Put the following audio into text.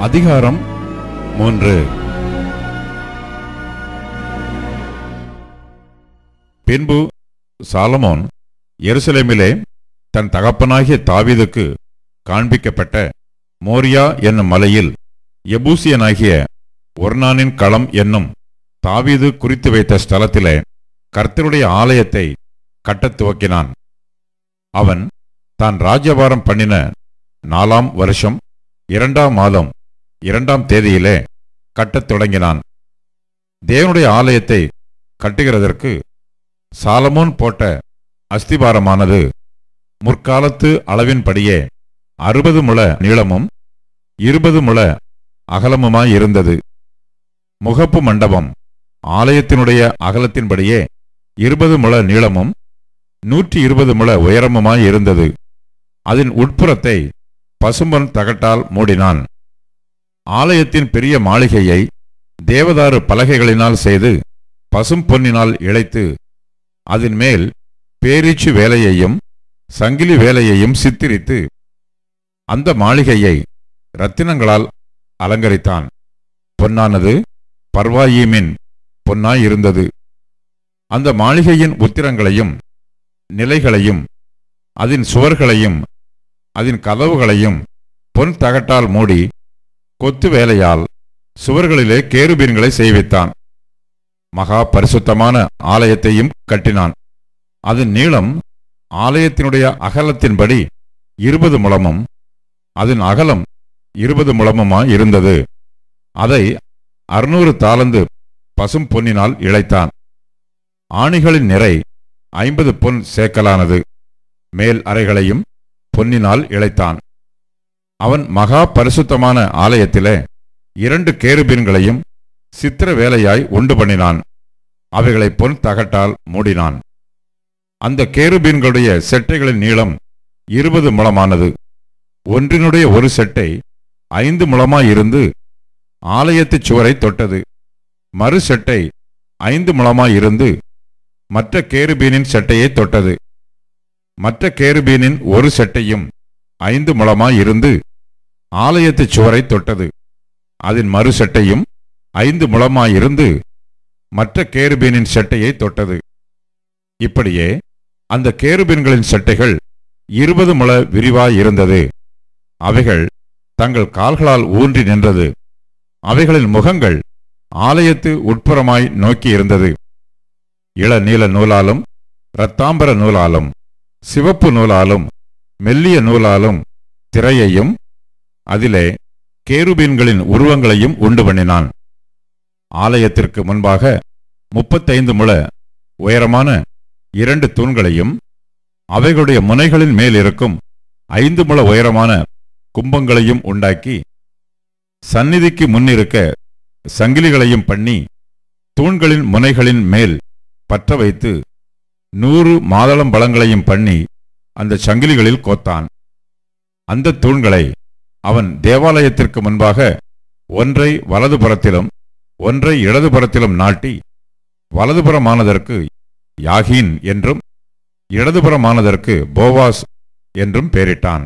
அதிகாரம் 3. பின்பு சாலமோன் எருசலேமிலே தன் தகப்பனாகிய தாவீதுக்கு காண்பிக்கப்பட்ட மோரியா என்னும் மலையில் எபூசியனாகிய ஒர்னானின் களம் என்னும் தாவீது குறித்து வைத்த ஸ்தலத்திலே கர்த்தருடைய ஆலயத்தை கட்டத் துவக்கினான். அவன் தான் ராஜ்யபாரம் பண்ணின 4ஆம் வருஷம் 2ஆம் மாதம் 2ஆம் தேதியிலே கட்டத் தொடங்கினான். தேவனுடைய ஆலயத்தை கட்டுகிறதற்கு சாலமோன் போட்ட அஸ்திபாரமானது முற்காலத்து அளவின்படியே 60 முழ நீளமும் 20 முழ அகலமுமாயிருந்தது. முகப்பு மண்டபம் ஆலயத்தினுடைய அகலத்தின்படியே 20 முழ நீளமும் 120 முழ உயரமுமாயிருந்தது. அதன் உட்புறத்தை பசும்பொன் தகட்டால் மூடினான். ஆலயத்தின் பெரிய மாளிகையை தேவதாரு பலகைகளினால் செய்து பசும் பொன்னினால் இழைத்து அதன் மேல் பேரீச்சு வேலையையும் சங்கிலி வேலையையும் சித்திரித்து அந்த மாளிகையை இரத்தினங்களால் அலங்கரித்தான். பொன்னானது பர்வாயீமின் பொன்னாயிருந்தது. அந்த மாளிகையின் உத்திரங்களையும் நிலைகளையும் அதன் சுவர்களையும் அதன் கதவுகளையும் பொன் தகட்டால் மூடி கொத்து வேலையால் சுவர்களிலே கேருபீன்களை செய்வித்தான். மகா பரிசுத்தமான ஆலயத்தையும் கட்டினான். அதன் நீளம் ஆலயத்தினுடைய அகலத்தின்படி 20 முழமும் அதன் அகலம் 20 முழமுமாயிருந்தது. அதை 600 தாலந்து பசும் பொன்னினால் இழைத்தான். ஆணிகளின் நிறை 50 பொன் சேக்கலானது. மேல் அறைகளையும் பொன்னினால் இழைத்தான். அவன் மகா பரிசுத்தமான ஆலயத்திலே 2 கேருபீன்களையும் சித்திர வேலையாய் உண்டு பண்ணினான். அவைகளை பொன் தகட்டால் மூடினான். அந்த கேருபீன்களுடைய செட்டைகளின் நீளம் 20 முழமானது. ஒன்றினுடைய ஒரு செட்டை 5 முழமாயிருந்து ஆலயத்துச் சுவரை தொட்டது. மறு செட்டை 5 முழமாயிருந்து மற்ற கேருபீனின் செட்டையை தொட்டது. மற்ற கேருபீனின் ஒரு செட்டையும் 5 முழமாயிருந்து ஆலயத்துச் சுவரை தொட்டது. அதன் மறு செட்டையும் 5 முழமாயிருந்து மற்ற கேருபீனின் செட்டையை தொட்டது. இப்படியே அந்த கேருபீன்களின் செட்டைகள் 20 முழ விரிவாயிருந்தது. அவைகள் தங்கள் கால்களால் ஊன்றி நின்றது. அவைகளின் முகங்கள் ஆலயத்து உட்புறமாய் நோக்கியிருந்தது. இளநீல நூலாலும் இரத்தாம்பர நூலாலும் சிவப்பு நூலாலும் மெல்லிய நூலாலும் திரையையும் அதிலே கேருபீன்களின் உருவங்களையும் உண்டு பண்ணினான். ஆலயத்திற்கு முன்பாக 35 முழ உயரமான 2 தூண்களையும் அவைகளுடைய முனைகளின் மேல் இருக்கும் 5 முழ உயரமான கும்பங்களையும் உண்டாக்கி சந்நிதிக்கு முன்னிருக்க சங்கிலிகளையும் பண்ணி தூண்களின் முனைகளின் மேல் பற்ற வைத்து 100 மாதளம்பழங்களையும் பண்ணி அந்த சங்கிலிகளில் கோத்தான். அந்த தூண்களை அவன் தேவாலயத்திற்கு முன்பாக ஒன்றை வலதுபுறத்திலும் ஒன்றை இடதுபுறத்திலும் நாட்டி வலதுபுறமானதற்கு யாகீன் என்றும் இடதுபுறமானதற்கு போவாஸ் என்றும் பெயரிட்டான்.